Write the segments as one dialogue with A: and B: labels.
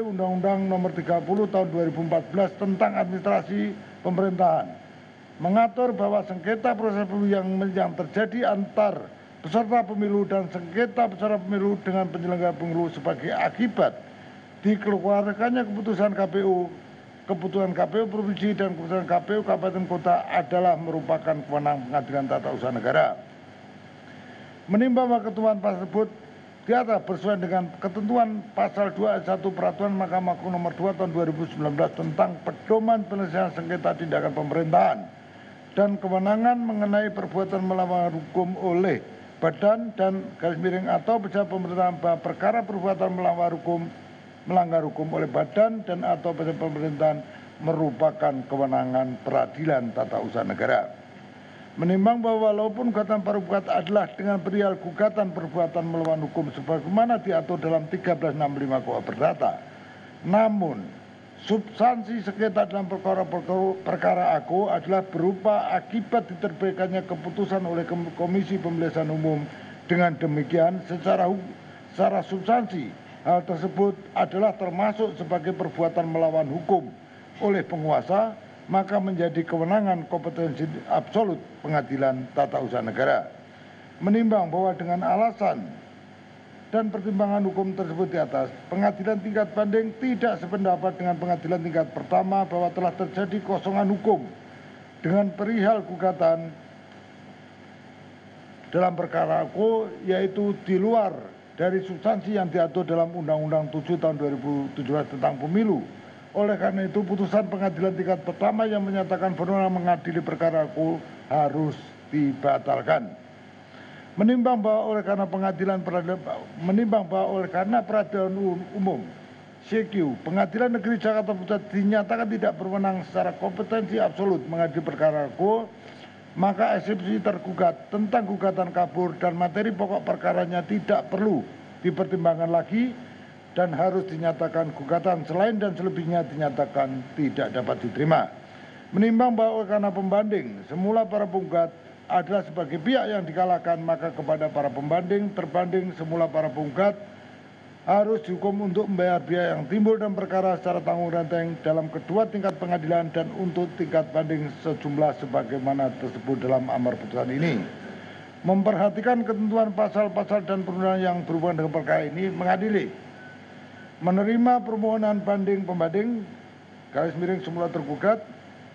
A: Undang-Undang Nomor 30 Tahun 2014 tentang Administrasi Pemerintahan mengatur bahwa sengketa proses pemilu yang terjadi antar peserta pemilu dan sengketa peserta pemilu dengan penyelenggara pemilu sebagai akibat dikeluarkannya keputusan KPU provinsi dan keputusan KPU kabupaten kota adalah merupakan kewenangan Pengadilan Tata Usaha Negara. Menimbang bahwa ketentuan pasal tersebut di atas bersesuaian dengan ketentuan pasal 2 ayat 1 Peraturan Mahkamah Agung Nomor 2 Tahun 2019 tentang pedoman penyelesaian sengketa tindakan pemerintahan dan kewenangan mengenai perbuatan melawan hukum oleh badan dan atau pejabat pemerintahan bahwa perkara perbuatan melanggar hukum oleh badan dan atau pejabat pemerintahan merupakan kewenangan peradilan tata usaha negara. Menimbang bahwa walaupun gugatan para penggugat adalah dengan perihal gugatan perbuatan melawan hukum sebagaimana diatur dalam 1365 KUH Perdata, namun substansi sengketa dalam perkara aku adalah berupa akibat diterbitkannya keputusan oleh Komisi Pemilihan Umum. Dengan demikian, secara substansi hal tersebut adalah termasuk sebagai perbuatan melawan hukum oleh penguasa, maka menjadi kewenangan kompetensi absolut Pengadilan Tata Usaha Negara. Menimbang bahwa dengan alasan dan pertimbangan hukum tersebut di atas, pengadilan tingkat banding tidak sependapat dengan pengadilan tingkat pertama bahwa telah terjadi kosongan hukum dengan perihal gugatan dalam perkara aku, yaitu di luar dari substansi yang diatur dalam Undang-Undang 7 Tahun 2017 tentang Pemilu. Oleh karena itu, putusan pengadilan tingkat pertama yang menyatakan berwenang mengadili perkara aku harus dibatalkan. Menimbang bahwa oleh karena peradilan umum CQ Pengadilan Negeri Jakarta Pusat dinyatakan tidak berwenang secara kompetensi absolut mengadili perkara aku, maka eksepsi tergugat tentang gugatan kabur dan materi pokok perkaranya tidak perlu dipertimbangkan lagi dan harus dinyatakan gugatan selain dan selebihnya dinyatakan tidak dapat diterima. Menimbang bahwa karena pembanding semula para penggugat adalah sebagai pihak yang dikalahkan, maka kepada para pembanding terbanding semula para penggugat harus dihukum untuk membayar biaya yang timbul dan perkara secara tanggung renteng dalam kedua tingkat pengadilan dan untuk tingkat banding sejumlah sebagaimana tersebut dalam amar putusan ini. Memperhatikan ketentuan pasal-pasal dan perundangan yang berhubungan dengan perkara ini, mengadili menerima permohonan banding pembanding semula tergugat,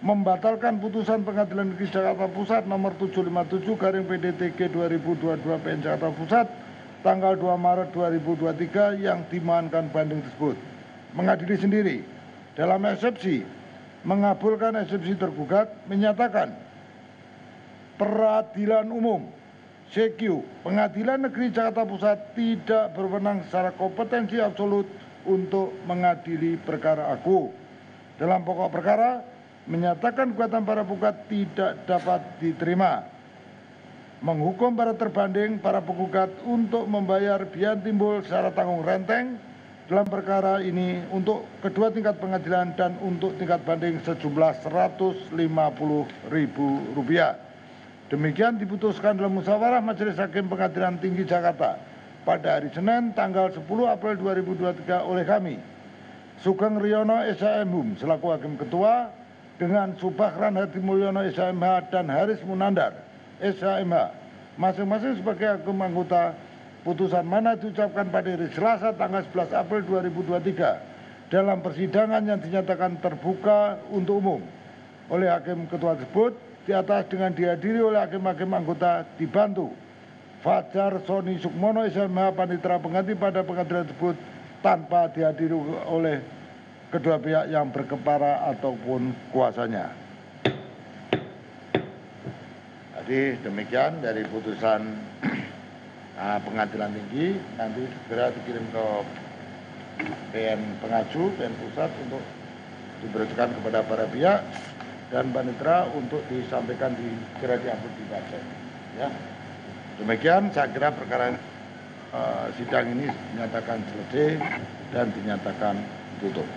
A: membatalkan putusan Pengadilan Negeri Jakarta Pusat nomor 757/PDTG 2022 PN Jakarta Pusat tanggal 2 Maret 2023 yang dimohonkan banding tersebut. Mengadili sendiri dalam eksepsi mengabulkan eksepsi tergugat, menyatakan peradilan umum CQ Pengadilan Negeri Jakarta Pusat tidak berwenang secara kompetensi absolut untuk mengadili perkara aku. Dalam pokok perkara menyatakan gugatan para penggugat tidak dapat diterima, menghukum para terbanding para penggugat untuk membayar biaya timbul secara tanggung renteng dalam perkara ini untuk kedua tingkat pengadilan dan untuk tingkat banding sejumlah Rp150.000. Demikian diputuskan dalam musyawarah Majelis Hakim Pengadilan Tinggi Jakarta pada hari Senin tanggal 10 April 2023 oleh kami, Sugeng Riono SHM selaku Hakim Ketua dengan Subakran Hadi Mulyono SHMH dan Haris Munandar SHMH masing-masing sebagai hakim anggota. Putusan mana diucapkan pada hari Selasa tanggal 11 April 2023 dalam persidangan yang dinyatakan terbuka untuk umum oleh Hakim Ketua tersebut di atas dengan dihadiri oleh hakim-hakim anggota dibantu Fajar Soni Sukmono SMH Panitera pengganti pada pengadilan tersebut tanpa dihadiri oleh kedua pihak yang berkepara ataupun kuasanya. Jadi demikian dari putusan Pengadilan Tinggi, nanti segera dikirim ke PN Pengaju, PN Pusat untuk diberikan kepada para pihak dan panitera untuk disampaikan segera diupload di website. Ya. Demikian saya kira perkara sidang ini dinyatakan selesai dan dinyatakan tutup.